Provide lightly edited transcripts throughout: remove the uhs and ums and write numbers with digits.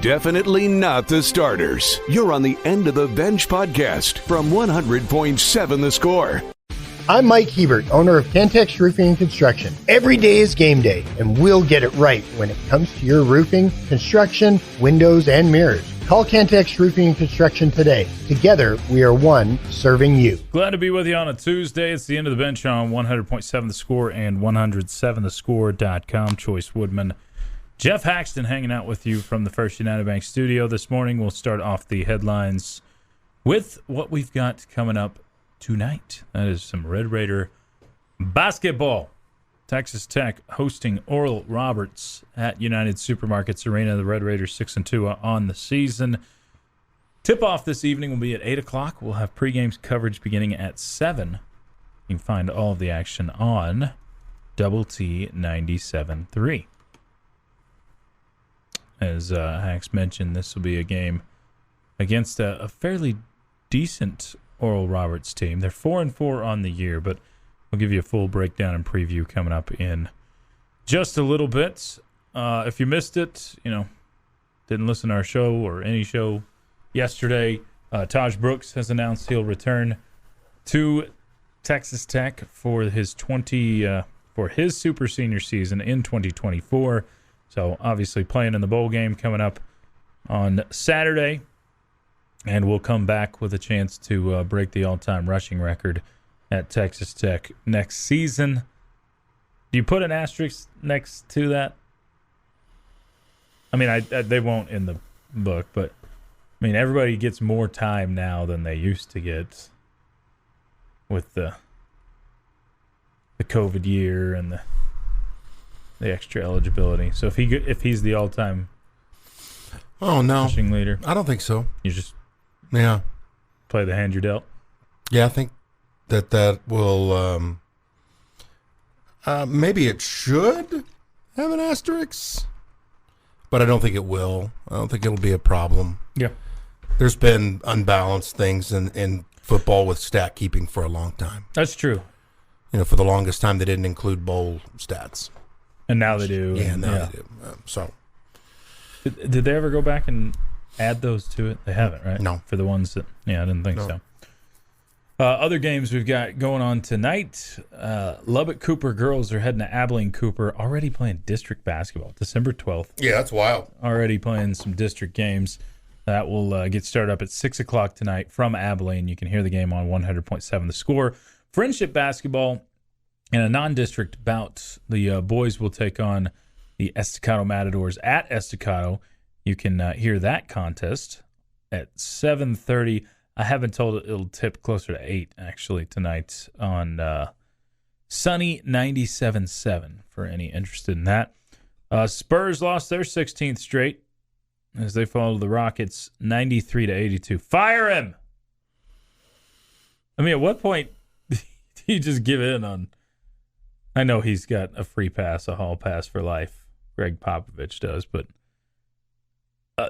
definitely not the starters. You're on the End of the Bench podcast from 100.7 The Score. I'm Mike Hebert, owner of Cantex Roofing and Construction. Every day is game day, and we'll get it right when it comes to your roofing, construction, windows, and mirrors. Call Cantex Roofing and Construction today. Together, we are one serving you. Glad to be with you on a Tuesday. It's the End of the Bench on 100.7 The Score and 107thescore.com. Choice Woodman. Geoff Haxton hanging out with you from the First United Bank studio this morning. We'll start off the headlines with what we've got coming up tonight. That is some Red Raider basketball. Texas Tech hosting Oral Roberts at United Supermarkets Arena. The Red Raiders 6-2 on the season. Tip-off this evening will be at 8 o'clock. We'll have pregame coverage beginning at 7. You can find all of the action on Double T 97.3. As Hax mentioned, this will be a game against a fairly decent Oral Roberts team. They're 4-4 on the year, but we'll give you a full breakdown and preview coming up in just a little bit. If you missed it, didn't listen to our show or any show yesterday, Taj Brooks has announced he'll return to Texas Tech for his super senior season in 2024. So obviously playing in the bowl game coming up on Saturday. And we'll come back with a chance to break the all-time rushing record at Texas Tech next season. Do you put an asterisk next to that? I mean, they won't in the book, but I mean, everybody gets more time now than they used to get with the COVID year and the extra eligibility. So if he's the all-time rushing leader, I don't think so. You just play the hand you're dealt. Yeah, I think that will maybe it should have an asterisk, but I don't think it will. I don't think it'll be a problem. Yeah. There's been unbalanced things in football with stat keeping for a long time. That's true. For the longest time, they didn't include bowl stats. And now they do. Yeah, now they do. So, did they ever go back and add those to it? They haven't, right? No. For the ones that, I didn't think so. Other games we've got going on tonight. Lubbock Cooper girls are heading to Abilene Cooper, already playing district basketball, December 12th. Yeah, that's wild. Already playing some district games. That will get started up at 6 o'clock tonight from Abilene. You can hear the game on 100.7 The Score. Friendship basketball in a non-district bout. The boys will take on the Estacado Matadors at Estacado. You can hear that contest at 7:30. I have been told it'll tip closer to 8, actually, tonight on Sunny 97.7 for any interested in that. Spurs lost their 16th straight as they follow the Rockets 93-82. Fire him! I mean, at what point do you just give in on... I know he's got a free pass, a hall pass for life. Greg Popovich does, but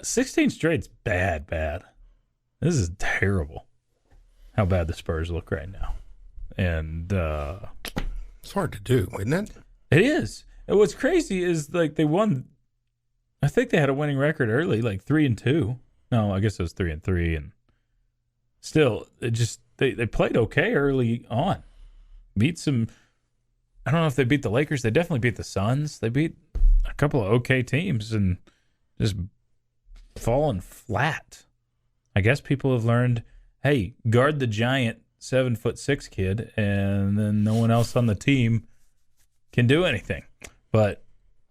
16 straight's bad. This is terrible how bad the Spurs look right now. And it's hard to do, isn't it? It is. And what's crazy is they won. I think they had a winning record early, 3-2. No, I guess it was 3-3. And still, they played okay early on. Beat some. I don't know if they beat the Lakers. They definitely beat the Suns. They beat a couple of okay teams and just fallen flat. I guess people have learned, hey, guard the giant 7'6" kid, and then no one else on the team can do anything. But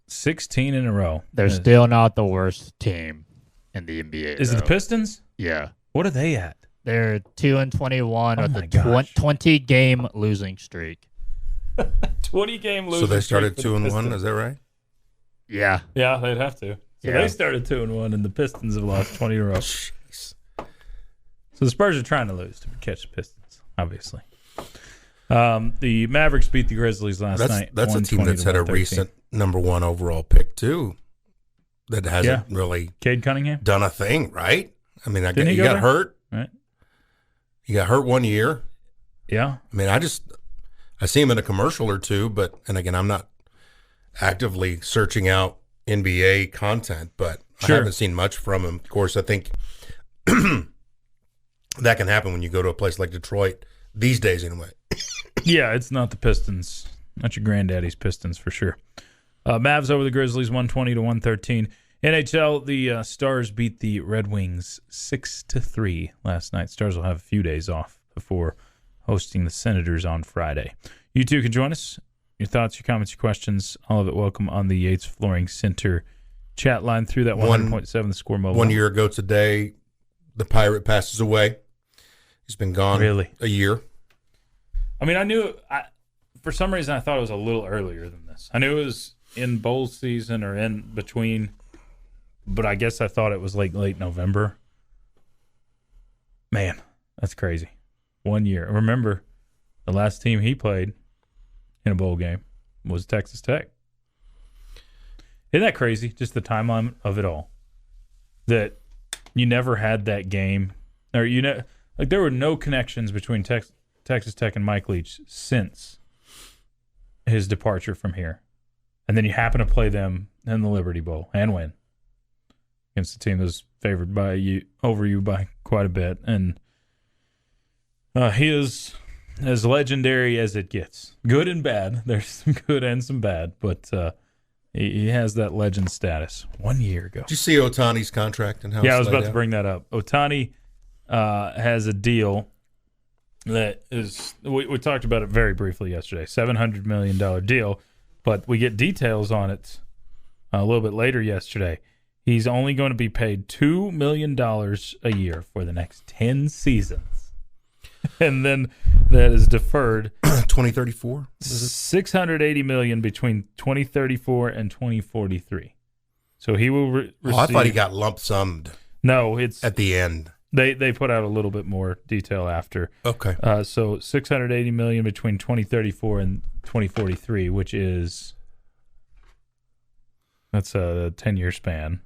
16 in a row. They're still not the worst team in the NBA. Is it the Pistons? Yeah. What are they at? They're 2-21 with a 20-game losing streak. 20-game losing streak. So they started 2-1, is that right? Yeah. Yeah, they'd have to. So they started 2-1, and the Pistons have lost 20 in a row. Jeez. So the Spurs are trying to lose to catch the Pistons, obviously. The Mavericks beat the Grizzlies last night. That's a team that's had a recent number 1 overall pick, too, that hasn't really Cade Cunningham done a thing, right? I mean, he got hurt. Right. He got hurt 1 year. Yeah. I mean, I see him in a commercial or two, and again, I'm not actively searching out NBA content, but Sure. I haven't seen much from him. Of course, I think that can happen when you go to a place like Detroit these days anyway. Yeah, it's not the Pistons. Not your granddaddy's Pistons for sure. Mavs over the Grizzlies 120-113. NHL, the Stars beat the Red Wings 6-3 last night. Stars will have a few days off before hosting the Senators on Friday. You too can join us. Your thoughts, your comments, your questions, all of it welcome on the Yates Flooring Center chat line through that 100.7 The Score mobile. 1 year ago today, the Pirate passes away. He's been gone a year. I mean, for some reason I thought it was a little earlier than this. I knew it was in bowl season or in between, but I guess I thought it was like late November. Man, that's crazy. 1 year. Remember, the last team he played in a bowl game was Texas Tech. Isn't that crazy? Just the timeline of it all. That you never had that game, or there were no connections between Texas Tech and Mike Leach since his departure from here. And then you happen to play them in the Liberty Bowl and win against a team that was favored over you by quite a bit. And he is as legendary as it gets. Good and bad. There's some good and some bad, but he has that legend status 1 year ago. Did you see Otani's contract and how Yeah, I it's was about laid to out? bring that up. Otani has a deal that is, we talked about it very briefly yesterday, $700 million deal, but we get details on it a little bit later yesterday. He's only going to be paid $2 million a year for the next 10 seasons. And then that is deferred 2034? $680 million between 2034 and 2043. So he will receive. I thought he got lump summed. No, it's at the end. They put out a little bit more detail after. Okay. So $680 million between 2034 and 2043, which is that's a 10-year span.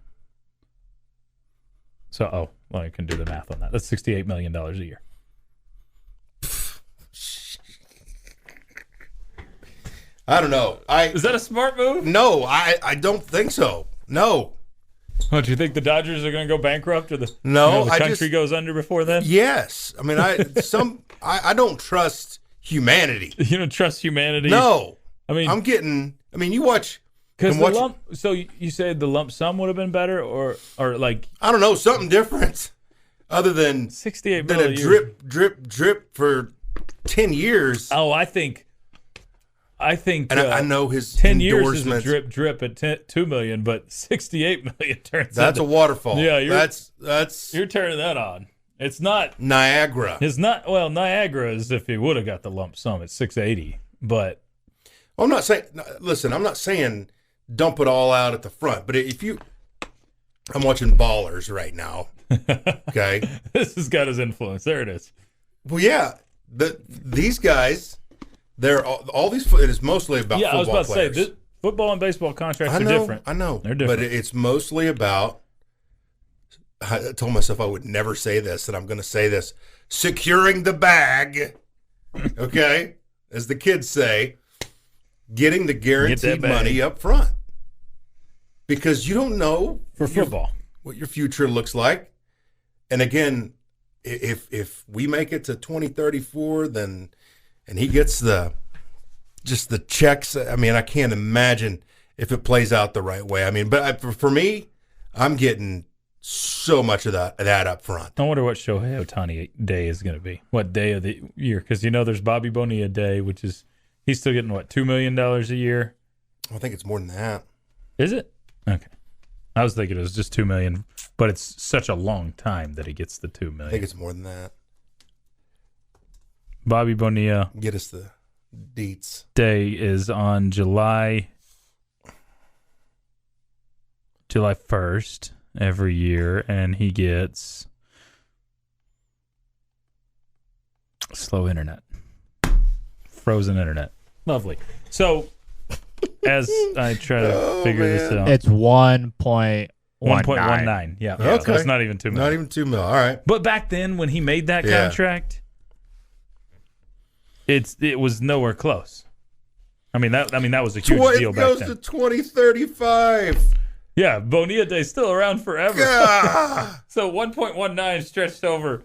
So I can do the math on that. That's $68 million a year. I don't know. Is that a smart move? No, I don't think so. No. What, do you think the Dodgers are going to go bankrupt, or the country goes under before then? Yes. I mean, I don't trust humanity. You don't trust humanity? No. I mean, you watch. Because the lump. So you said the lump sum would have been better, or like, I don't know, something different, other than $68 than million a drip, drip, drip for 10 years. Oh, I think. And I know his 10 years is a drip at $2 million, but $68 million turns. That's a waterfall. Yeah, that's you're turning that on. It's not Niagara. It's not. Well, Niagara is if he would have got the lump sum at $680, but I'm not saying. Listen, I'm not saying dump it all out at the front, but I'm watching Ballers right now. Okay, this has got his influence. There it is. Well, yeah, these guys. They're all these. It is mostly about football I was about players. to say football and baseball contracts are different. I know, they're different, but it's mostly about. I told myself I would never say this, and I'm going to say this: securing the bag. Okay, as the kids say, getting the guaranteed money up front, because you don't know for football what your future looks like. And again, if we make it to 2034, then. And he gets the checks. I mean, I can't imagine if it plays out the right way. I mean, but for me, I'm getting so much of that up front. I wonder what Shohei Ohtani Day is going to be. What day of the year? Because there's Bobby Bonilla Day, which is he's still getting $2 million a year. I think it's more than that. Is it? Okay. I was thinking it was just $2 million, but it's such a long time that he gets the $2 million. I think it's more than that. Bobby Bonilla. Get us the deets. Day is on July 1st every year, and he gets slow internet. Frozen internet. Lovely. So, as I try to figure this out. It's 1.19. Yeah. Okay. So it's not even $2 million. Not even $2 million. All right. But back then, when he made that contract, it was nowhere close. That was a huge deal back then. It goes to 2035. Yeah, Bonilla Day's still around forever. Gah! So 1.19 stretched over.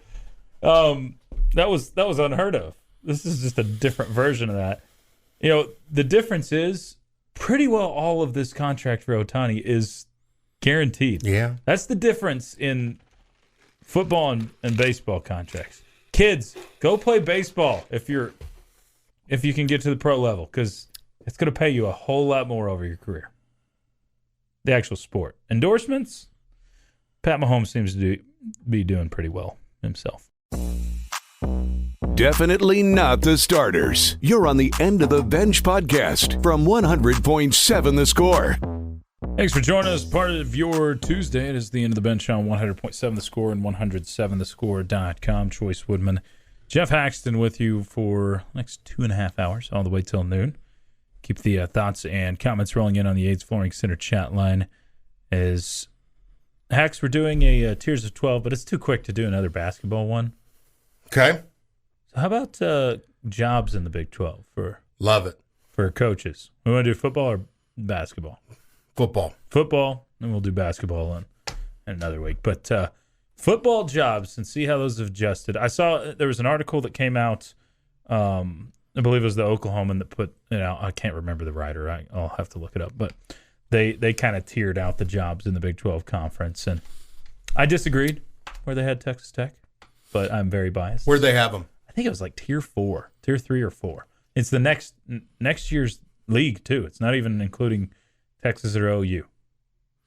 That was unheard of. This is just a different version of that. You know, the difference is pretty well all of this contract for Ohtani is guaranteed. Yeah. That's the difference in football and baseball contracts. Kids, go play baseball if you can get to the pro level, because it's going to pay you a whole lot more over your career. The actual sport. Endorsements, Pat Mahomes seems to be doing pretty well himself. Definitely not the starters. You're on the End of the Bench podcast from 100.7 The Score. Thanks for joining us. Part of your Tuesday. It is the End of the Bench on 100.7 The Score and 107thescore.com. Choice Woodman, Geoff Haxton with you for the next 2.5 hours, all the way till noon. Keep the thoughts and comments rolling in on the AIDS Flooring Center chat line. As Hax, we're doing a Tiers of 12, but it's too quick to do another basketball one. Okay. So how about jobs in the Big 12 Love it. for coaches? We want to do football or basketball? Football. And we'll do basketball in another week. But football jobs, and see how those have adjusted. I saw there was an article that came out, I believe it was the Oklahoman that put, I can't remember the writer. I'll have to look it up. But they kind of tiered out the jobs in the Big 12 conference. And I disagreed where they had Texas Tech, but I'm very biased. Where'd they have them? I think it was like tier 3 or 4. It's the next year's league, too. It's not even including Texas or OU.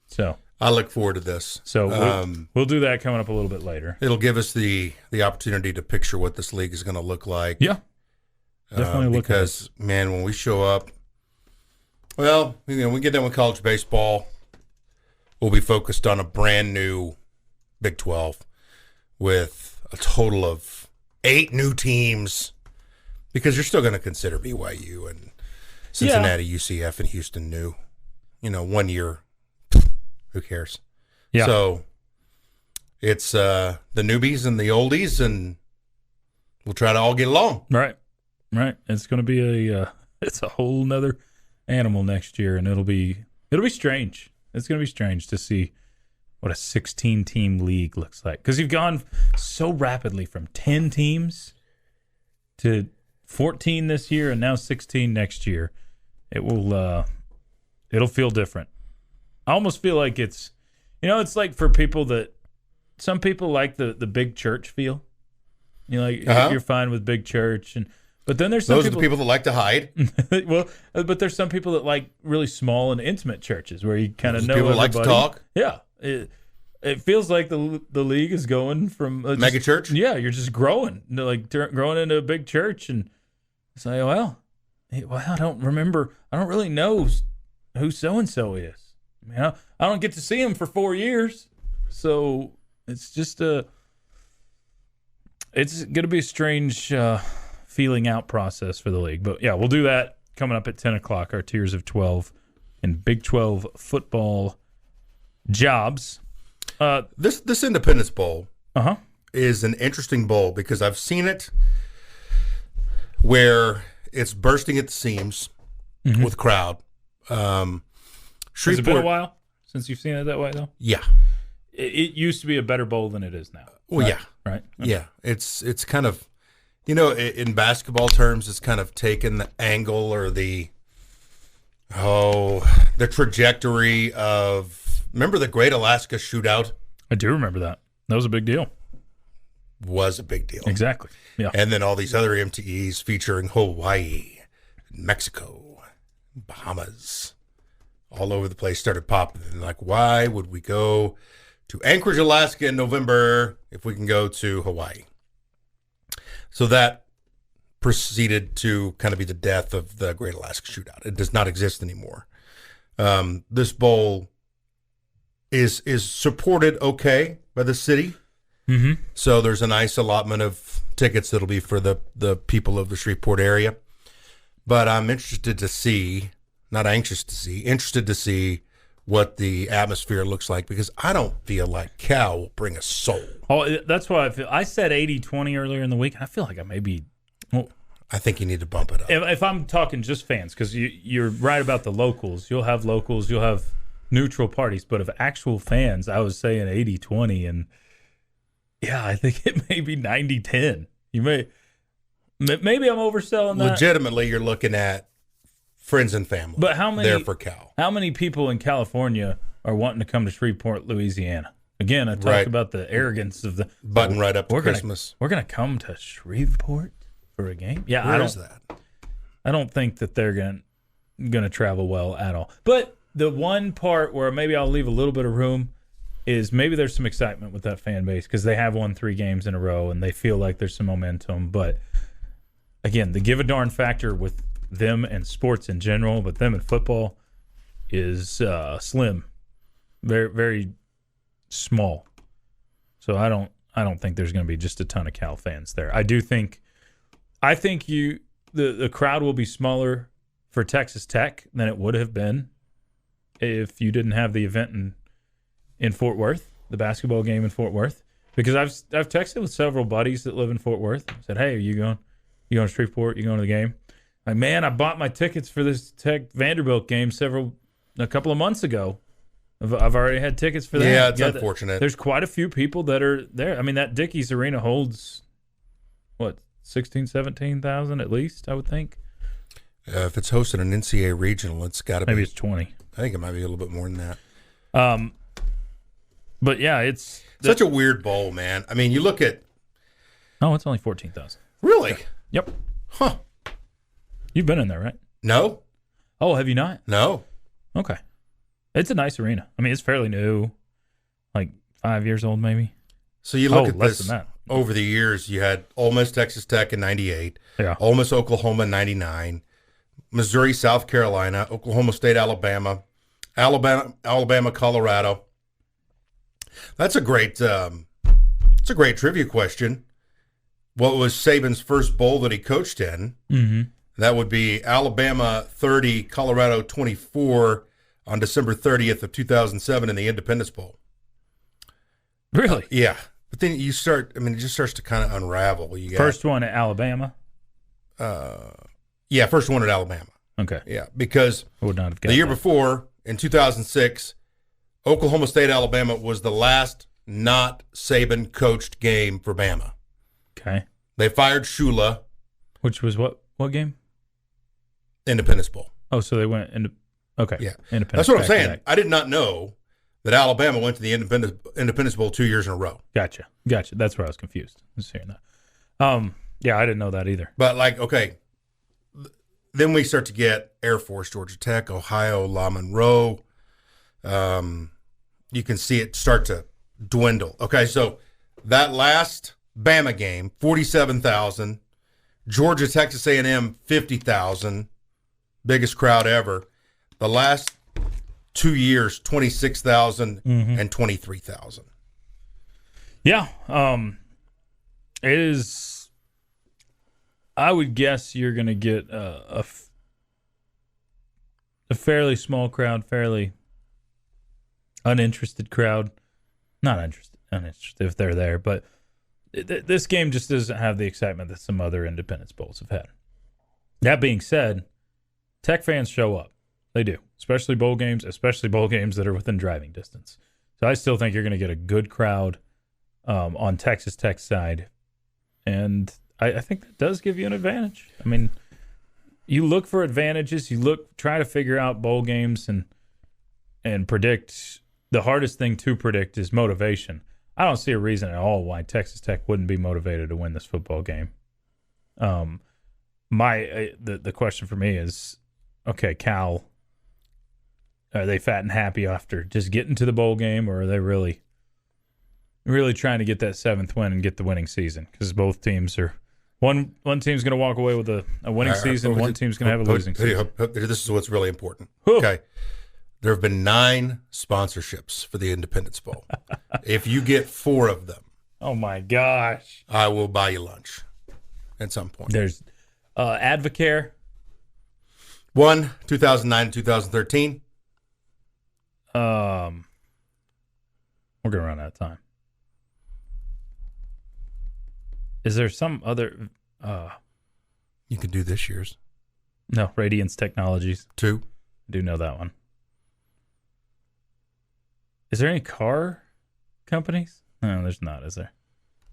So I look forward to this. So we'll do that coming up a little bit later. It'll give us the opportunity to picture what this league is going to look like. Yeah, definitely look at it. Because, man, when we show up, well, we get done with college baseball, we'll be focused on a brand new Big 12 with a total of 8 new teams, because you're still going to consider BYU and Cincinnati, UCF, and Houston new. 1 year, who cares? Yeah. So it's the newbies and the oldies, and we'll try to all get along. Right. It's going to be it's a whole nother animal next year, and it'll be strange. It's going to be strange to see what a 16-team league looks like, because you've gone so rapidly from 10 teams to 14 this year, and now 16 next year. It'll feel different. I almost feel like it's like for people that some people like the big church feel. You're fine with big church, but then there's some those are the people that like to hide. Well, but there's some people that like really small and intimate churches where you kind of know people everybody. like to talk. Yeah, it feels like the league is going from mega church. Yeah, you're just growing, growing into a big church, and say, well, I don't really know who so and so is. I don't get to see him for 4 years, so it's just it's going to be a strange feeling out process for the league. But yeah, we'll do that coming up at 10 o'clock. Our Tiers of 12 and Big 12 football jobs. This Independence Bowl Uh-huh. is an interesting bowl because I've seen it where it's bursting at the seams with crowd. Has it been a while since you've seen it that way, though? Yeah. It used to be a better bowl than it is now. Well, right? yeah. Right? Okay. Yeah. It's kind of, in basketball terms, it's kind of taken the angle or the trajectory of, remember the Great Alaska Shootout? I do remember that. That was a big deal. Was a big deal. Exactly. Yeah. And then all these other MTEs featuring Hawaii, Mexico, Bahamas, all over the place started popping. And like, why would we go to Anchorage, Alaska in November if we can go to Hawaii? So that proceeded to kind of be the death of the Great Alaska Shootout. It does not exist anymore. This bowl is supported okay by the city. Mm-hmm. So there's a nice allotment of tickets that'll be for the people of the Shreveport area. But I'm interested to see what the atmosphere looks like, because I don't feel like Cal will bring a soul. Oh, that's why I said 80-20 earlier in the week. I feel like I may be. Well, I think you need to bump it up. If I'm talking just fans, because you're right about the locals. You'll have locals. You'll have neutral parties, but of actual fans, I was saying 80-20, and yeah, I think it may be 90-10. Maybe I'm overselling that. Legitimately, you're looking at friends and family. But how many there for Cal? How many people in California are wanting to come to Shreveport, Louisiana? Again, I talked about the arrogance of the button right up to Christmas. We're gonna come to Shreveport for a game. Yeah, Where is that? I don't think that they're gonna travel well at all. But the one part where maybe I'll leave a little bit of room is maybe there's some excitement with that fan base because they have won 3 games in a row and they feel like there's some momentum. But again, the give a darn factor with them and sports in general, but them and football is slim, very, very small. So I don't think there's going to be just a ton of Cal fans there. I think the crowd will be smaller for Texas Tech than it would have been if you didn't have the event in Fort Worth, the basketball game in Fort Worth. Because I've texted with several buddies that live in Fort Worth. I said, "Hey, are you going to Shreveport? You going to the game?" Like, man, I bought my tickets for this Tech Vanderbilt game a couple of months ago. I've already had tickets for that. Yeah, it's unfortunate. There's quite a few people that are there. I mean, that Dickies Arena holds, 16,000, 17,000 at least, I would think. If it's hosting an NCAA regional, it's got to be. Maybe it's 20. I think it might be a little bit more than that. But yeah, it's such a weird bowl, man. I mean, you look at. Oh, it's only 14,000. Really? Yep. Huh. You've been in there, right? No. Oh, have you not? No. Okay. It's a nice arena. I mean, it's fairly new, like 5 years old, maybe. So you look at less this than that. Over the years. You had Ole Miss, Texas Tech in '98. Yeah. Ole Miss, Oklahoma in '99. Missouri, South Carolina, Oklahoma State, Alabama, Colorado. That's a great trivia question. What was Saban's first bowl that he coached in? Mm-hmm. That would be Alabama 30, Colorado 24 on December 30th of 2007 in the Independence Bowl. Really? Yeah. But then it just starts to kind of unravel. You got, first one at Alabama? Yeah, first one at Alabama. Okay. Yeah, because I would not have the year before, in 2006, Oklahoma State, Alabama was the last not Saban-coached game for Bama. Okay. They fired Shula. Which was what game? Independence Bowl. Oh, so they went into okay. Yeah. Independence. That's what I'm saying. I did not know that Alabama went to the Independence Bowl 2 years in a row. Gotcha. That's where I was confused. I was hearing that. Yeah, I didn't know that either. But okay. Then we start to get Air Force, Georgia Tech, Ohio, La Monroe. You can see it start to dwindle. Okay, so that last Bama game, 47,000. Georgia, Texas A&M, 50,000. Biggest crowd ever. The last 2 years, 26,000 and 23,000. Yeah. It is, I would guess you're going to get a fairly small crowd, fairly uninterested crowd. Not uninterested if they're there, but this game just doesn't have the excitement that some other Independence Bowls have had. That being said, Tech fans show up. They do, especially bowl games that are within driving distance. So I still think you're going to get a good crowd on Texas Tech's side, and I think that does give you an advantage. I mean, you look for advantages. Try to figure out bowl games and predict. The hardest thing to predict is motivation. I don't see a reason at all why Texas Tech wouldn't be motivated to win this football game. The question for me is, okay, Cal, are they fat and happy after just getting to the bowl game, or are they really trying to get that 7th win and get the winning season? Because both teams are one team's going to walk away with a winning season, one team's going to have a losing season. This is what's really important. Whew. Okay. There have been 9 sponsorships for the Independence Bowl. If you get 4 of them, oh my gosh, I will buy you lunch at some point. There's Advocare. 1, 2009 and 2013. We're going to run out of time. Is there some other? You could do this year's. No, Radiance Technologies. 2. I do know that one. Is there any car companies? No, there's not, is there?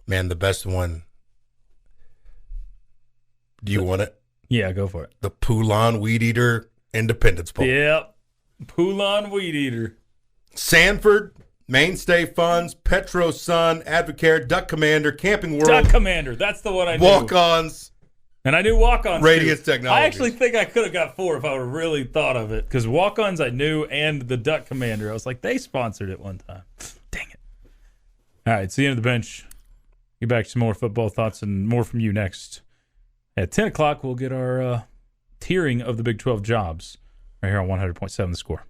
Man, the best one. Do you want it? Yeah, go for it. The Poulon Weed Eater Independence Bowl. Yep. Poulon Weed Eater. Sanford, Mainstay Funds, Petro Sun, Advocare, Duck Commander, Camping World. Duck Commander. That's the one I knew. Walk-Ons. And I knew Walk-Ons. Radiance too. Technologies. I actually think I could have got 4 if I would really thought of it. Because Walk-Ons I knew and the Duck Commander. I was like, they sponsored it one time. Dang it. All right, it's the end of the bench. Get back to some more football thoughts and more from you next. At 10 o'clock, we'll get our tiering of the Big 12 jobs right here on 100.7 The Score.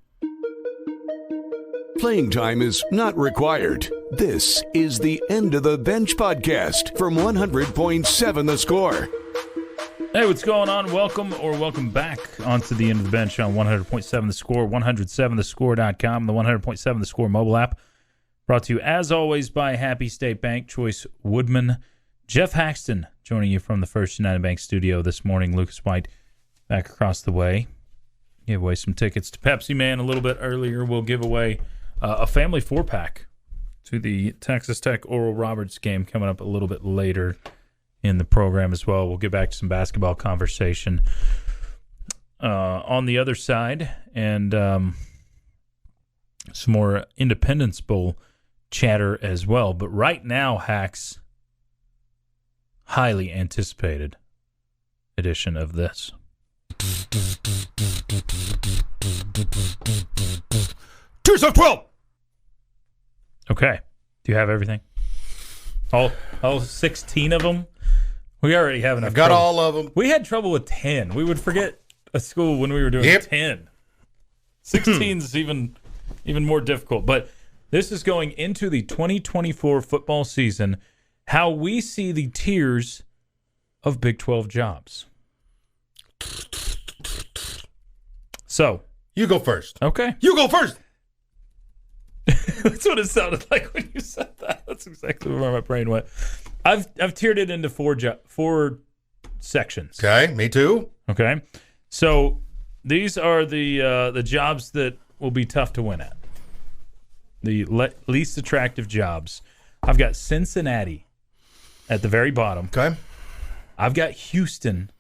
Playing time is not required. This is the End of the Bench podcast from 100.7 The Score. Hey, what's going on? Welcome back onto the End of the Bench on 100.7 The Score, 107thescore.com, the 100.7 The Score mobile app. Brought to you, as always, by Happy State Bank, Choice Woodman. Geoff Haxton joining you from the First United Bank studio this morning. Lucas White back across the way. Give away some tickets to Pepsi Man a little bit earlier. We'll give away a family 4-pack to the Texas Tech Oral Roberts game coming up a little bit later in the program as well. We'll get back to some basketball conversation on the other side and some more Independence Bowl chatter as well. But right now, Hax, highly anticipated edition of this. Tears of 12. Okay. Do you have everything? All 16 of them? We already have enough. I've got trouble. all of them. We had trouble with 10. We would forget a school when we were doing 10. 16 is even more difficult. But this is going into the 2024 football season, how we see the tiers of Big 12 jobs. So. You go first. Okay. You go first. That's what it sounded like when you said that. That's exactly where my brain went. I've tiered it into four sections. Okay, me too. Okay. So these are the jobs that will be tough to win at. The least attractive jobs. I've got Cincinnati at the very bottom. Okay. I've got Houston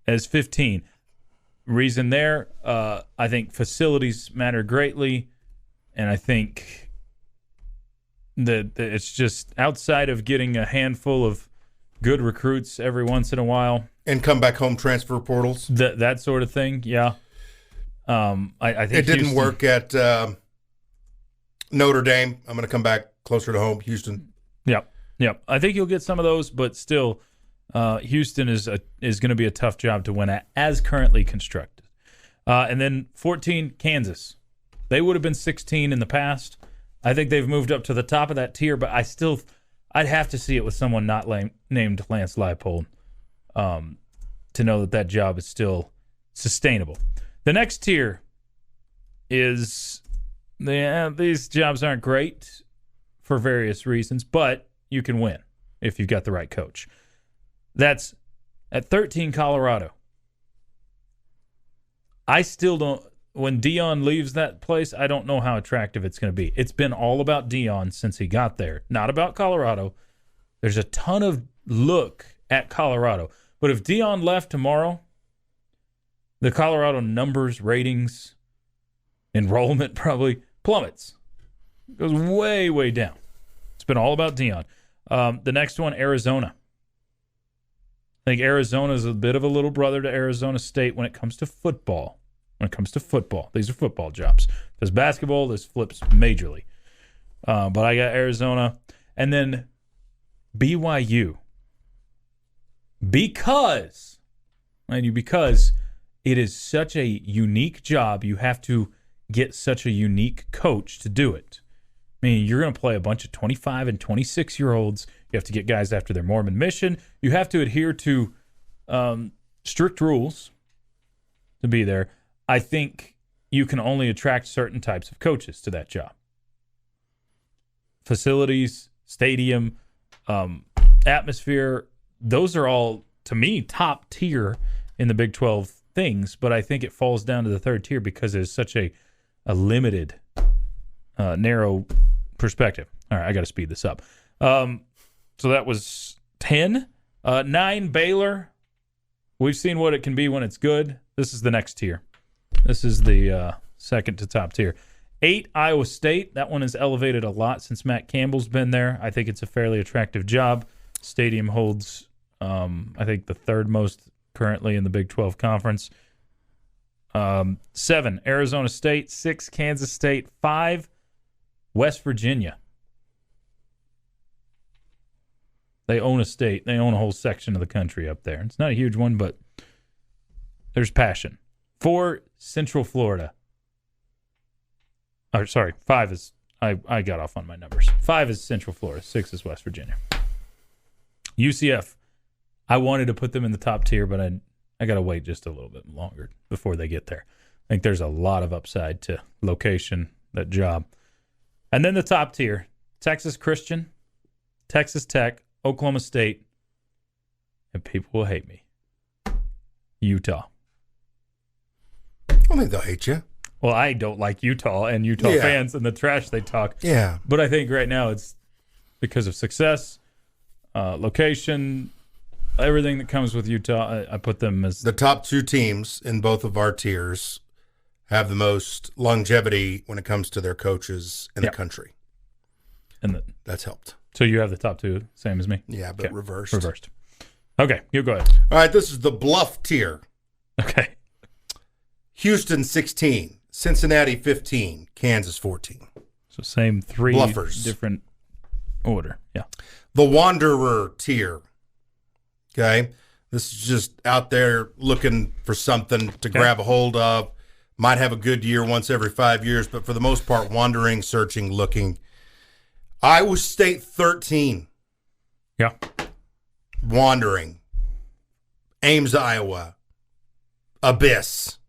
as 15. Reason there, I think facilities matter greatly, and I think that it's just outside of getting a handful of good recruits every once in a while. And come back home transfer portals. That sort of thing, yeah. I think it didn't Houston, work at Notre Dame. I'm going to come back closer to home, Houston. Yep. I think you'll get some of those, but still, Houston is going to be a tough job to win at, as currently constructed. And then 14, Kansas. They would have been 16 in the past. I think they've moved up to the top of that tier, but I'd have to see it with someone not named Lance Leipold to know that job is still sustainable. The next tier is these jobs aren't great for various reasons, but you can win if you've got the right coach. That's at 13, Colorado. I still don't. When Deion leaves that place, I don't know how attractive it's going to be. It's been all about Deion since he got there, not about Colorado. There's a ton of look at Colorado. But if Deion left tomorrow, the Colorado numbers, ratings, enrollment probably plummets. It goes way, way down. It's been all about Deion. The next one, Arizona. I think Arizona is a bit of a little brother to Arizona State when it comes to football. These are football jobs. Because basketball, this flips majorly. But I got Arizona. And then BYU. Because it is such a unique job, you have to get such a unique coach to do it. I mean, you're going to play a bunch of 25 and 26-year-olds. You have to get guys after their Mormon mission. You have to adhere to strict rules to be there. I think you can only attract certain types of coaches to that job. Facilities, stadium, atmosphere, those are all, to me, top tier in the Big 12 things, but I think it falls down to the third tier because it's such a limited narrow perspective. All right, I got to speed this up. So that was 10. 9, Baylor. We've seen what it can be when it's good. This is the next tier. This is the second to top tier. 8, Iowa State. That one has elevated a lot since Matt Campbell's been there. I think it's a fairly attractive job. Stadium holds, I think, the third most currently in the Big 12 Conference. 7, Arizona State. 6, Kansas State. 5, West Virginia. They own a state. They own a whole section of the country up there. It's not a huge one, but there's passion. 4, Central Florida. Or, sorry, 5 is... I got off on my numbers. 5 is Central Florida. 6 is West Virginia. UCF. I wanted to put them in the top tier, but I got to wait just a little bit longer before they get there. I think there's a lot of upside to location, that job. And then the top tier, Texas Christian, Texas Tech, Oklahoma State, and people will hate me, Utah. I don't think they'll hate you. Well, I don't like Utah and Utah fans and the trash they talk. Yeah. But I think right now it's because of success, location, everything that comes with Utah. I put them as... The top 2 teams in both of our tiers have the most longevity when it comes to their coaches in the country. And that's helped. So you have the top 2, same as me? Yeah, but reversed. Reversed. Okay, you go ahead. All right, this is the bluff tier. Okay. Houston 16, Cincinnati 15, Kansas 14. So same 3 Bluffers. Different order. Yeah. The Wanderer tier. Okay. This is just out there looking for something to grab a hold of. Might have a good year once every 5 years, but for the most part, wandering, searching, looking. Iowa State 13. Yeah. Wandering. Ames, Iowa. Abyss.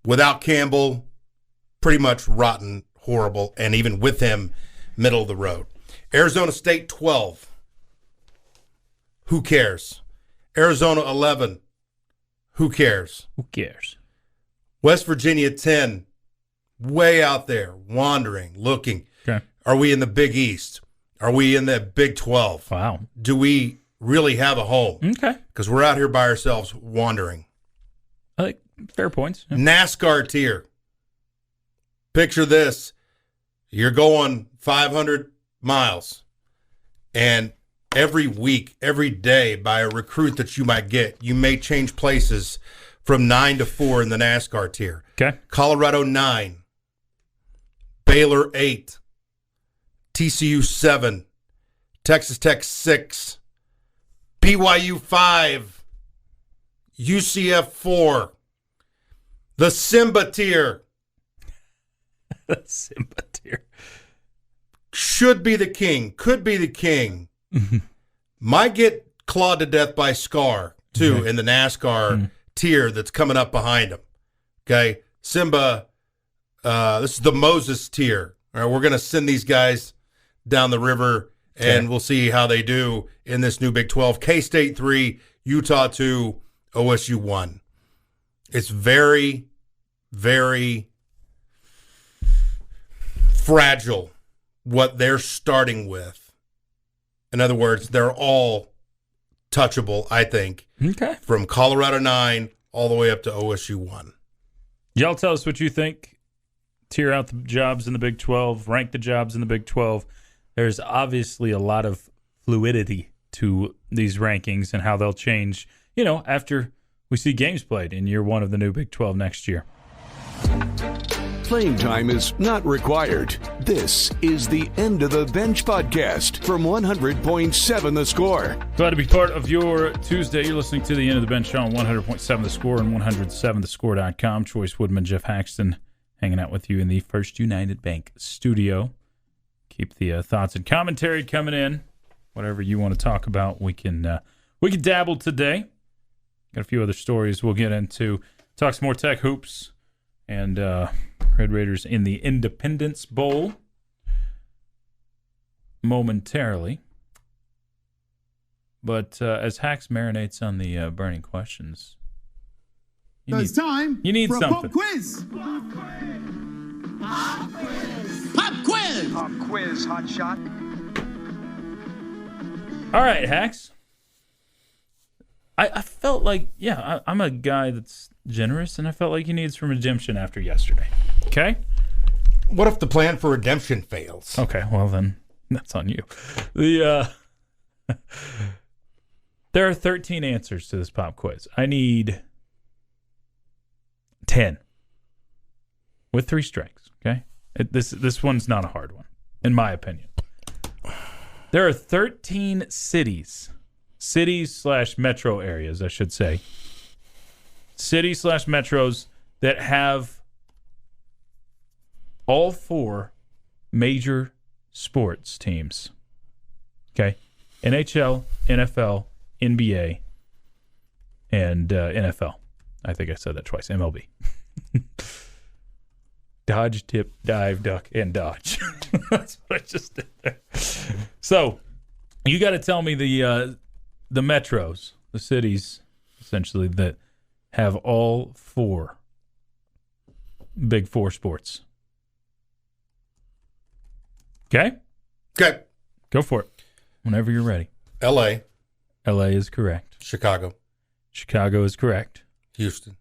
Without Campbell, pretty much rotten, horrible, and even with him, middle of the road. Arizona State 12. Who cares? Arizona 11. Who cares? Who cares? West Virginia 10. Way out there, wandering, looking. Okay. Are we in the Big East? Are we in the Big 12? Wow. Do we really have a home? Okay. Because we're out here by ourselves wandering. I think fair points. Yeah. NASCAR tier. Picture this. You're going 500 miles, and every week, every day, by a recruit that you might get, you may change places from 9 to 4 in the NASCAR tier. Okay. Colorado 9. Baylor 8. TCU 7. Texas Tech 6. BYU 5. UCF 4. The Simba tier. The Simba tier. Should be the king. Could be the king. Might get clawed to death by Scar, too, in the NASCAR tier that's coming up behind him. Okay? Simba, this is the Moses tier. All right, we're going to send these guys down the river, and we'll see how they do in this new Big 12. K-State 3, Utah 2, OSU 1. It's very, very fragile what they're starting with. In other words, they're all touchable, I think. Okay. From Colorado 9 all the way up to OSU 1. Y'all tell us what you think. Tier out the jobs in the Big 12. Rank the jobs in the Big 12. There's obviously a lot of fluidity to these rankings and how they'll change, after we see games played in year 1 of the new Big 12 next year. Playing time is not required. This is the End of the Bench podcast from 100.7 The Score. Glad to be part of your Tuesday. You're listening to the End of the Bench on 100.7 The Score and 107thescore.com. Choice, Woodman, Geoff, Haxton hanging out with you in the First United Bank studio. Keep the thoughts and commentary coming in. Whatever you want to talk about, we can dabble today. Got a few other stories we'll get into. Talk some more Tech hoops and Red Raiders in the Independence Bowl momentarily. But as Hax marinates on the burning questions, you need for something. a pop quiz. Pop quiz. Pop quiz, hot shot. All right, Hax. I felt like, I'm a guy that's generous, and I felt like he needs some redemption after yesterday. Okay? What if the plan for redemption fails? Okay, well then, that's on you. There are 13 answers to this pop quiz. I need 10 with 3 strikes, okay? This one's not a hard one, in my opinion. There are 13 cities/metro areas, I should say. Cities/metros that have all 4 major sports teams. Okay? NHL, NFL, NBA, and NFL. I think I said that twice. MLB. Dodge, tip, dive, duck, and dodge. That's what I just did there. So, you got to tell me the metros, the cities, essentially, that have all 4 big 4 sports. Okay? Okay. Go for it. Whenever you're ready. L.A. L.A. is correct. Chicago. Chicago is correct. Houston.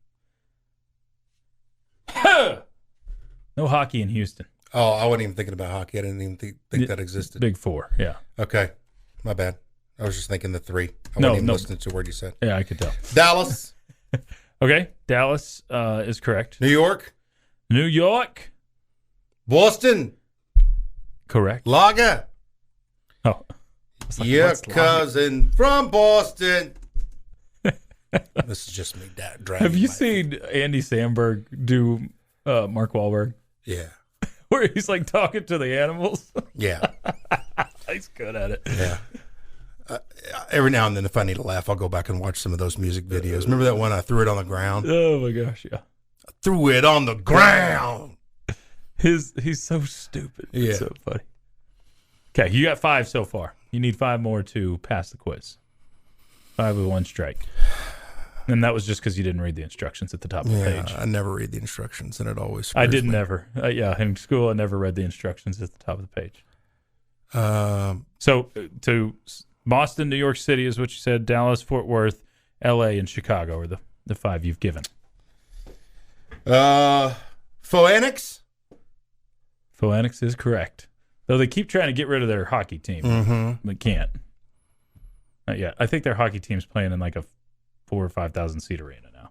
No hockey in Houston. Oh, I wasn't even thinking about hockey. I didn't even think that existed. Big 4, yeah. Okay. My bad. I was just thinking the 3. I No, wasn't even no. listening to a word you said. Yeah, I could tell. Dallas. Okay, Dallas is correct. New York. New York, Boston. correct. Lager. Oh, it's like, Your what's Lager? cousin from Boston. This is just me dragging. Have you my seen Andy Samberg do Mark Wahlberg, feet. Yeah. where he's like talking to the animals? Yeah. He's good at it. Yeah. Every now and then, if I need a laugh, I'll go back and watch some of those music videos. Remember that one? I threw it on the ground. Oh my gosh, yeah. Threw it on the ground. He's so stupid. Yeah. It's so funny. Okay, you got 5 so far. You need 5 more to pass the quiz. 5 with 1 strike. And that was just because you didn't read the instructions at the top of the page. I never read the instructions, and it always. I screws didn't me. ever. In school, I never read the instructions at the top of the page. So to Boston, New York City is what you said. Dallas, Fort Worth, L.A., and Chicago are the 5 you've given. Phoenix. Phoenix is correct. Though they keep trying to get rid of their hockey team. Mm-hmm. They can't. Not yet. I think their hockey team's playing in like a 4,000 or 5,000 seat arena now.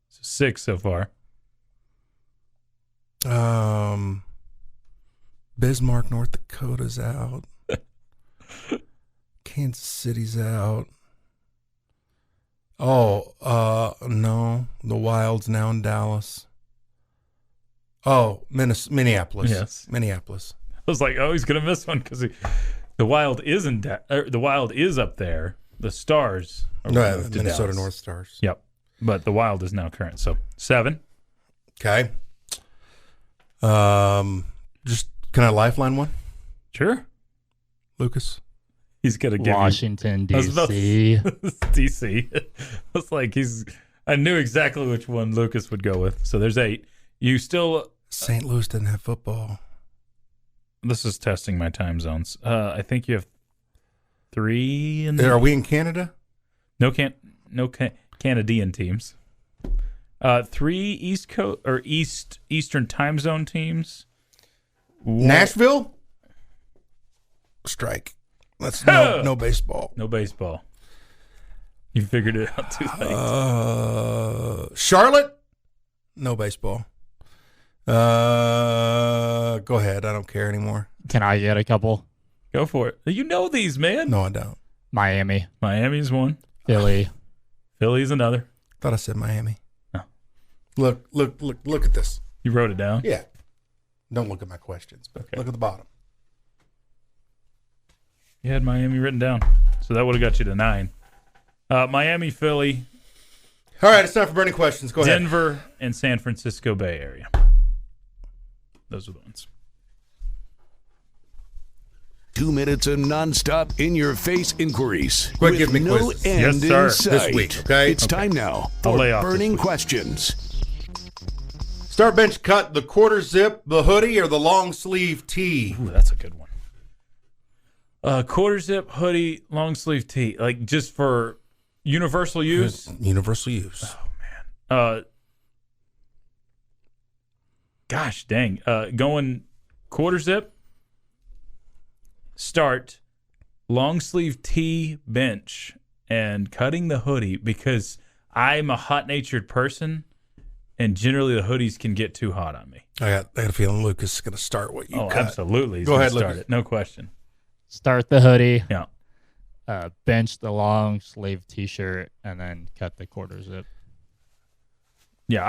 So 6 so far. Bismarck, North Dakota's out. Kansas City's out. Oh, no. The Wild's now in Dallas. Oh, Minneapolis. Yes. Minneapolis. I was like, oh, he's gonna miss one because the Wild isn't. The Wild is up there. The Stars are No, moved to Minnesota Dallas. North Stars. Yep, but the Wild is now current. So 7. Okay. Just can I lifeline one? Sure. Lucas. He's gonna give Washington, you, I was about D.C. DC. It's like I knew exactly which one Lucas would go with. So there's 8. You still. St. Louis doesn't have football. This is testing my time zones. I think you have 3 in there. Are we in Canada? No Canadian teams. 3 East Coast or Eastern time zone teams. Nashville? Strike. That's no baseball. No baseball. You figured it out too late. Charlotte? No baseball. Go ahead. I don't care anymore. Can I get a couple? Go for it. You know these, man. No, I don't. Miami, Miami's one. Philly. Philly's another. Thought I said Miami. Oh. Look at this. You wrote it down? Yeah. Don't look at my questions, but Okay. look at the bottom. You had Miami written down. So that would have got you to 9. Miami, Philly, All right, it's time for burning questions. Go ahead. Denver, and San Francisco Bay Area. Those are the ones. 2 minutes of nonstop in-your-face inquiries. Quick, with give me no quizzes. end Yes, sir. in sight. This week, okay? It's time now I'll for lay off this burning week. questions. Start bench cut, the quarter zip, the hoodie, or the long sleeve tee? Ooh, that's a good one. Quarter zip, hoodie, long sleeve tee. Like just for universal use? Universal use. Oh, man. Gosh dang. Going quarter zip, start, long sleeve tee, bench, and cutting the hoodie because I'm a hot-natured person, and generally the hoodies can get too hot on me. I got a feeling Lucas is going to start what you cut. Absolutely. He's Go ahead, start Lucas. it. No question. Start the hoodie. Yeah. Bench the long sleeve T-shirt, and then cut the quarter zip. Yeah,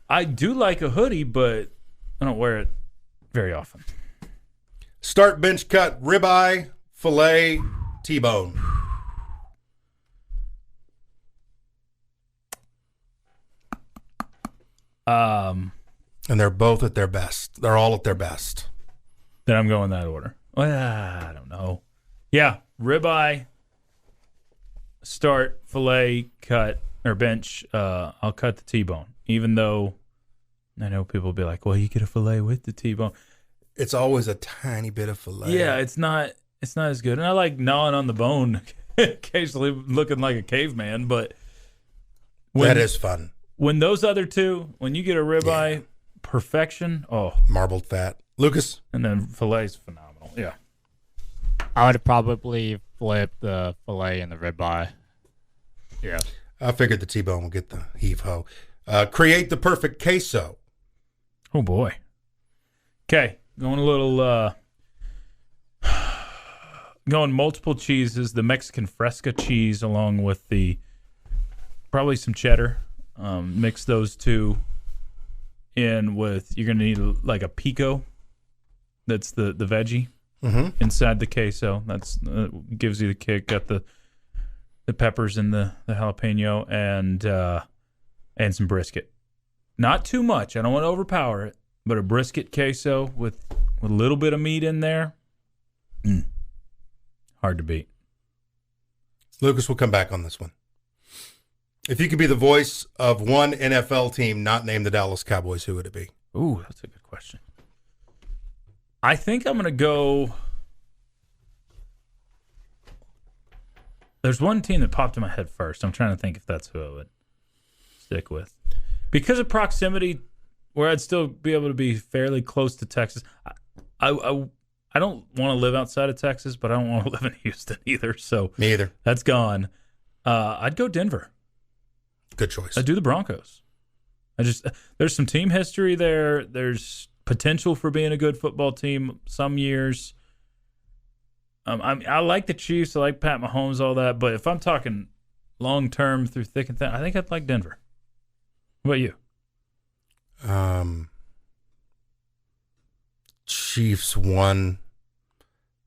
I do like a hoodie, but I don't wear it very often. Start bench cut, ribeye, filet, T-bone. And they're both at their best. They're all at their best. Then I'm going that order. Well, I don't know. Yeah, ribeye, start, filet, cut, or bench. I'll cut the T-bone, even though I know people will be like, well, you get a filet with the T-bone. It's always a tiny bit of filet. Yeah, it's not as good. And I like gnawing on the bone, occasionally looking like a caveman, but that is fun. When those other two, when you get a ribeye, perfection, marbled fat. Lucas? And then filet's phenomenal. Yeah. I would probably flip the filet and the ribeye. Yeah. I figured the T-bone will get the heave-ho. Create the perfect queso. Oh, boy. Okay. Going a little, going multiple cheeses, the Mexican Fresca cheese along with probably some cheddar. Mix those two in with, you're going to need like a pico. That's the veggie inside the queso. That's gives you the kick. Got the peppers and the jalapeno and some brisket. Not too much. I don't want to overpower it, but a brisket queso with a little bit of meat in there. Hard to beat. Lucas, we'll come back on this one. If you could be the voice of one NFL team not named the Dallas Cowboys, who would it be? Ooh, that's a good question. I think I'm going to go. There's one team that popped in my head first. I'm trying to think if that's who I would stick with. Because of proximity, where I'd still be able to be fairly close to Texas. I don't want to live outside of Texas, but I don't want to live in Houston either. So me either. That's gone. I'd go Denver. Good choice. I'd do the Broncos. There's some team history there. There's potential for being a good football team some years. I like the Chiefs. I like Pat Mahomes, all that. But if I'm talking long term through thick and thin, I think I'd like Denver. What about you? Chiefs 1,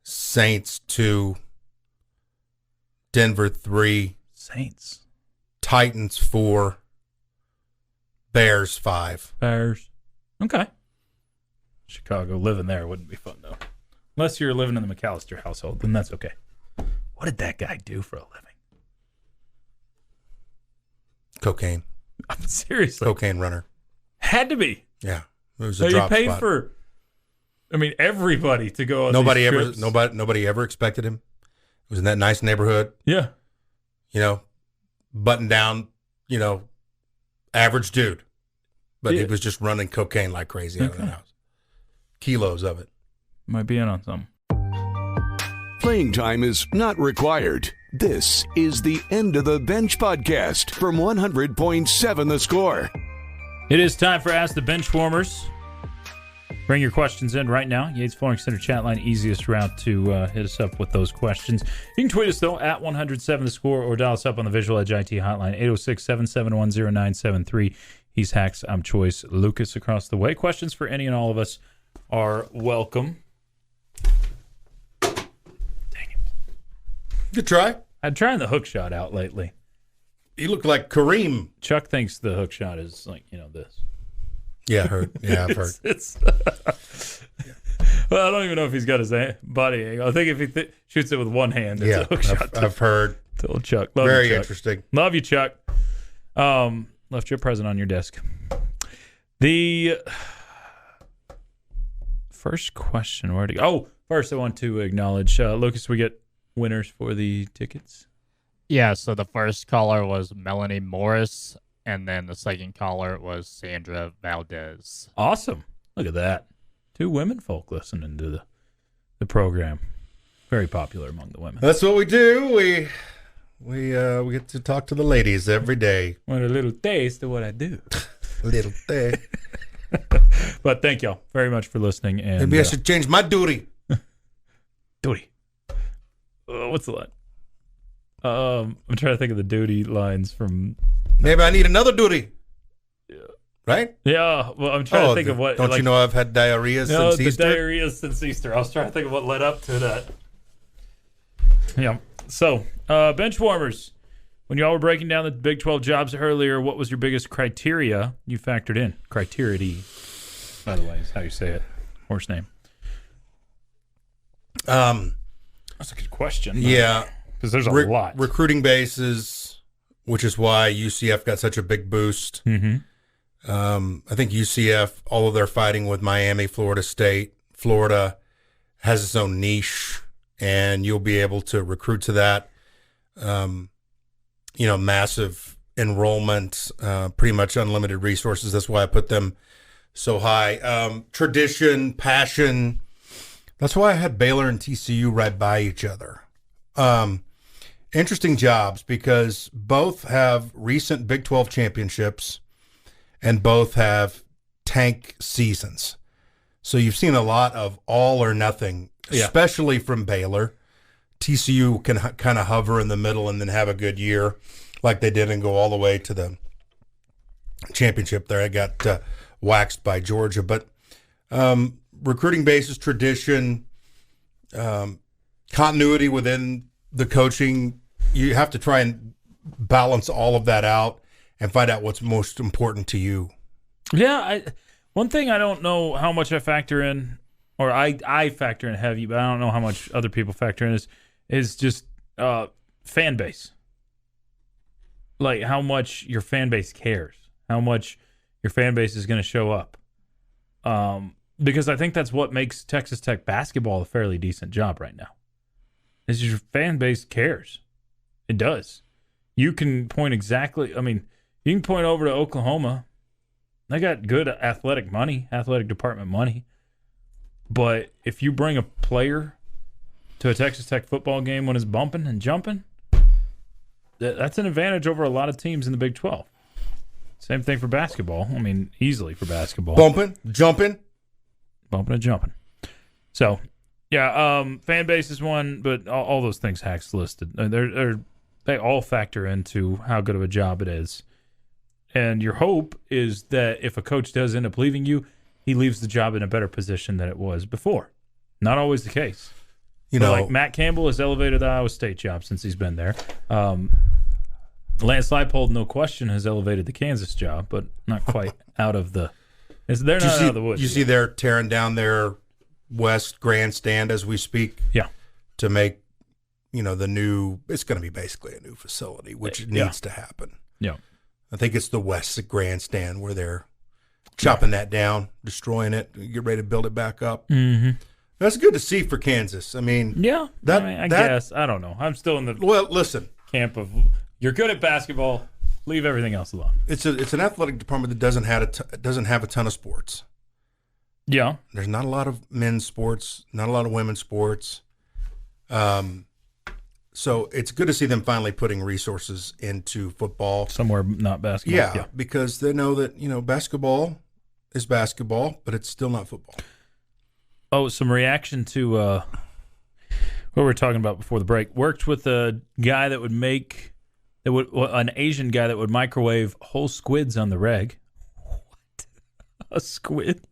Saints 2, Denver 3, Saints, Titans 4, Bears 5. Bears. Okay. Chicago, living there wouldn't be fun, though. Unless you're living in the McAllister household, then that's okay. What did that guy do for a living? Cocaine. Seriously. Cocaine runner. Had to be. Yeah. It was So a you drop paid spot. for, everybody to go on Nobody these trips. Nobody ever expected him. It was in that nice neighborhood. Yeah. Button down, average dude. But he was just running cocaine like crazy out of the house. Kilos of it. Might be in on something. Playing time is not required. This is the End of the Bench podcast from 100.7 The Score. It is time for Ask The Benchwarmers. Bring your questions in right now. Yates Flooring Center chat line, easiest route to hit us up with those questions. You can tweet us, though, at 107 The Score or dial us up on the Visual Edge IT hotline, 806-771-0973. He's Hax. I'm Chois. Lucas across the way. Questions for any and all of us are welcome. Dang it. Good try. I'm trying the hook shot out lately. You look like Kareem. Chuck thinks the hook shot is like, this. Yeah, I heard. Yeah, I've heard. Well, I don't even know if he's got his body angle. I think if he shoots it with one hand, it's a hook shot. I've heard. Little Chuck. Love Very you, Chuck. interesting. Love you, Chuck. Left your present on your desk. The first question, where to go? Oh, first I want to acknowledge, Lucas, we get winners for the tickets. Yeah, so the first caller was Melanie Morris, and then the second caller was Sandra Valdez. Awesome. Look at that. 2 women folk listening to the program. Very popular among the women. That's what we do. We get to talk to the ladies every day. Want a little taste of what I do. Little thing. But thank y'all very much for listening. And Maybe I should change my duty. duty. What's the line? I'm trying to think of the duty lines from. Maybe I need another duty. Right? Yeah. Well, I'm trying to think of what. Don't you know I've had diarrhea since Easter? Diarrhea since Easter. I was trying to think of what led up to that. Yeah. So, Benchwarmers. When y'all were breaking down the Big 12 jobs earlier, what was your biggest criteria you factored in? Criteria, by the way, is how you say it. Horse name. That's a good question. Yeah. Because there's a lot. Recruiting bases, which is why UCF got such a big boost. Mm-hmm. I think UCF, all of their fighting with Miami, Florida State, Florida has its own niche, and you'll be able to recruit to that. Massive enrollment, pretty much unlimited resources. That's why I put them so high. Tradition, passion. That's why I had Baylor and TCU right by each other. Interesting jobs because both have recent Big 12 championships and both have tank seasons. So you've seen a lot of all or nothing, especially from Baylor. TCU can kind of hover in the middle and then have a good year like they did and go all the way to the championship there. I got waxed by Georgia. But recruiting basis, tradition, continuity within the coaching, you have to try and balance all of that out and find out what's most important to you. Yeah, one thing I don't know how much I factor in, or I factor in heavy, but I don't know how much other people factor in, is just fan base. Like how much your fan base cares, how much your fan base is going to show up. Because I think that's what makes Texas Tech basketball a fairly decent job right now. Is your fan base cares. It does. You can point exactly, you can point over to Oklahoma. They got good athletic department money. But if you bring a player to a Texas Tech football game when it's bumping and jumping, that's an advantage over a lot of teams in the Big 12. Same thing for basketball. Easily for basketball. Bumping, jumping. Bumping and jumping. So, yeah, fan base is one, but all those things Hax listed, they all factor into how good of a job it is. And your hope is that if a coach does end up leaving you, he leaves the job in a better position than it was before. Not always the case. Like Matt Campbell has elevated the Iowa State job since he's been there. Lance Leipold, no question, has elevated the Kansas job, but not quite out of the. They're not out of the woods. You see, they're tearing down their West Grandstand as we speak. Yeah. To make, the new. It's going to be basically a new facility, which needs to happen. Yeah. I think it's the West Grandstand where they're chopping that down, destroying it, get ready to build it back up. Mm-hmm. That's good to see for Kansas. I guess. I don't know. I'm still in the camp of you're good at basketball, leave everything else alone. It's an athletic department that doesn't have a ton of sports. Yeah. There's not a lot of men's sports, not a lot of women's sports. So it's good to see them finally putting resources into football. Somewhere not basketball. Yeah, because they know that, basketball is basketball, but it's still not football. Oh, some reaction to what we were talking about before the break. Worked with a guy that would an Asian guy that would microwave whole squids on the reg. What? A squid?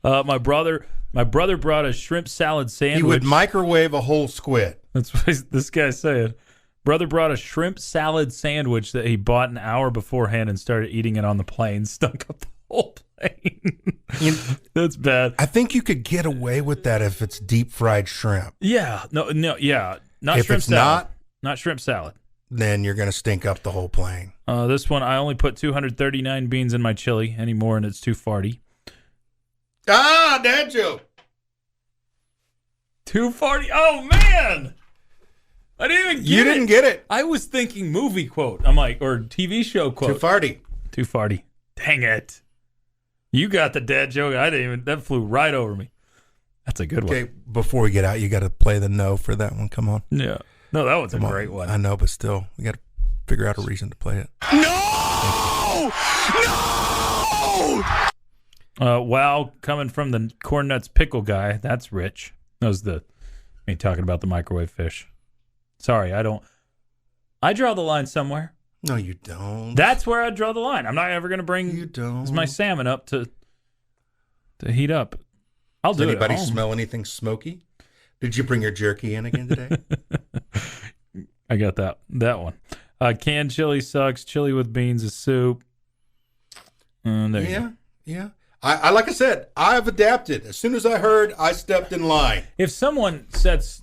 My brother brought a shrimp salad sandwich. He would microwave a whole squid. That's what this guy's saying. Brother brought a shrimp salad sandwich that he bought an hour beforehand and started eating it on the plane. Stunk up the whole plane. That's bad. I think you could get away with that if it's deep fried shrimp. Yeah. No. Yeah. Not if shrimp it's salad. Not shrimp salad. then you're going to stink up the whole plane. This one, I only put 239 beans in my chili anymore, and it's too farty. Ah, dad joke. 240. Oh, man. I didn't even get it. You didn't get it. I was thinking movie quote. I'm like, or TV show quote. Too farty. Too farty. Dang it. You got the dad joke. I didn't even, that flew right over me. That's a good one. Okay, before we get out, you got to play the no for that one. Come on. Yeah. No, that was a great one. I know, but still, we got to figure out a reason to play it. No! No! Wow, coming from the Corn Nuts Pickle guy. That's rich. That was me talking about the microwave fish. Sorry, I draw the line somewhere. No, you don't. That's where I draw the line. I'm not ever going to bring my salmon up to heat up. I'll do it. Does anybody smell anything smoky? Did you bring your jerky in again today? I got that one. Canned chili sucks. Chili with beans is soup. There you go. Yeah. I like I said, I've adapted. As soon as I heard, I stepped in line. If someone sets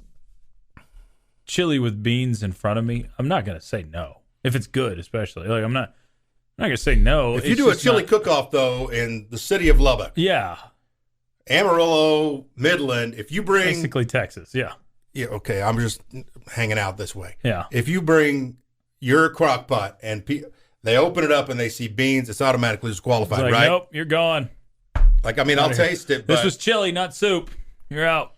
chili with beans in front of me, I'm not going to say no. If it's good, especially. Like I'm not going to say no. If you do a chili cook-off, though, in the city of Lubbock. Yeah. Amarillo, Midland, if you bring... Basically Texas, yeah. Yeah, okay, I'm just hanging out this way. Yeah. If you bring your crock pot and they open it up and they see beans, it's automatically disqualified, like, right? Nope, you're gone. Like, I mean, I'll taste it, but... This was chili, not soup. You're out.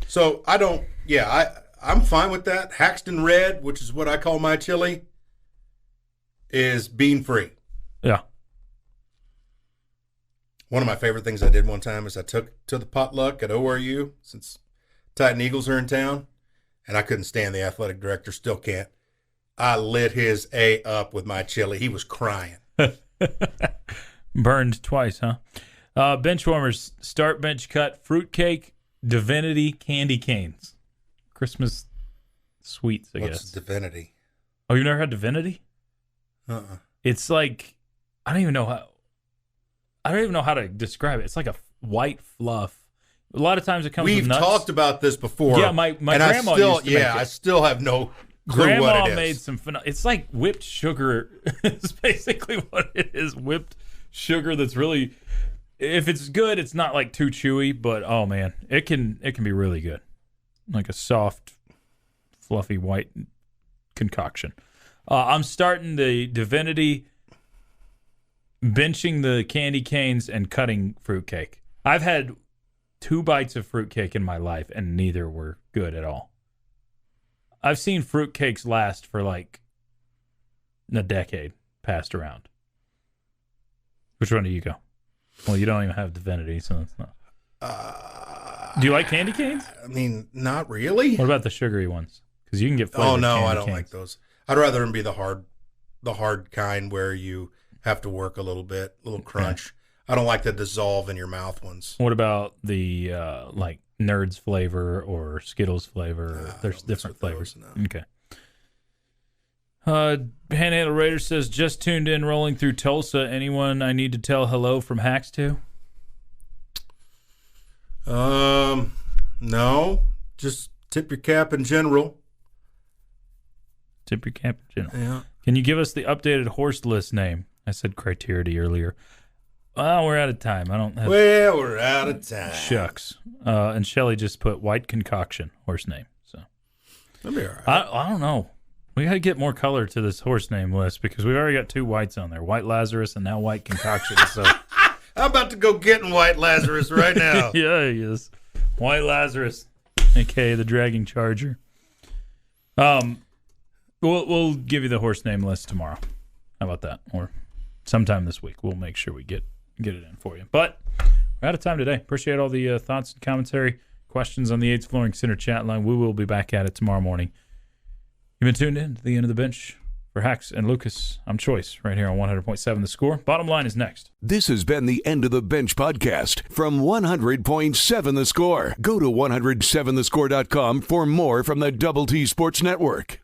So, I'm fine with that. Haxton Red, which is what I call my chili, is bean-free. Yeah. One of my favorite things I did one time is I took to the potluck at ORU, since Titan Eagles are in town, and I couldn't stand the athletic director, still can't. I lit his A up with my chili. He was crying. Burned twice, huh? Benchwarmers, start bench cut, fruitcake, divinity, candy canes. Christmas sweets, I guess. What's divinity? Oh, you've never had divinity? Uh-uh. It's like, I don't even know how to describe it. It's like a white fluff. A lot of times it comes with nuts. We've talked about this before. Yeah, my grandma used to make it. I still have no clue Grandma what it is. made some it's like whipped sugar. It's basically what it is. Whipped sugar that's really, if it's good, it's not like too chewy, but oh man, it can be really good. Like a soft, fluffy white concoction. I'm starting the divinity, benching the candy canes, and cutting fruitcake. I've had 2 bites of fruitcake in my life, and neither were good at all. I've seen fruitcakes last for like a decade passed around. Which one do you go? Well, you don't even have divinity, so it's not. Do you like candy canes? I mean, not really. What about the sugary ones? Because you can get flavored Oh no, candy I don't canes. like those. I'd rather them be the hard kind where you have to work a little bit, a little crunch. I don't like the dissolve in your mouth ones. What about the like Nerds flavor or Skittles flavor? There's different flavors. Those, no. Okay. Panhandle Raider says, just tuned in, rolling through Tulsa. Anyone I need to tell hello from Hacks to? No. Just tip your cap in general. Tip your cap in general. Yeah. Can you give us the updated horse list name? I said criteria earlier. Oh, we're out of time. I don't have... Well, we're out of time. Shucks. And Shelly just put white concoction, horse name. So That'll be all right. I don't know. We got to get more color to this horse name list because we've already got 2 whites on there. White Lazarus and now white concoction. So I'm about to go getting White Lazarus right now. yeah, he is. White Lazarus, a.k.a. the Dragging Charger. We'll give you the horse name list tomorrow. How about that? Or sometime this week. We'll make sure we get it in for you. But we're out of time today. Appreciate all the thoughts and commentary, questions on the Aids Flooring Center chat line. We will be back at it tomorrow morning. You've been tuned in to the End of the Bench. For Hax and Lucas, I'm Choice, right here on 100.7 The Score. Bottom line is next. This has been the End of the Bench podcast from 100.7 The Score. Go to 107thescore.com for more from the Double T Sports Network.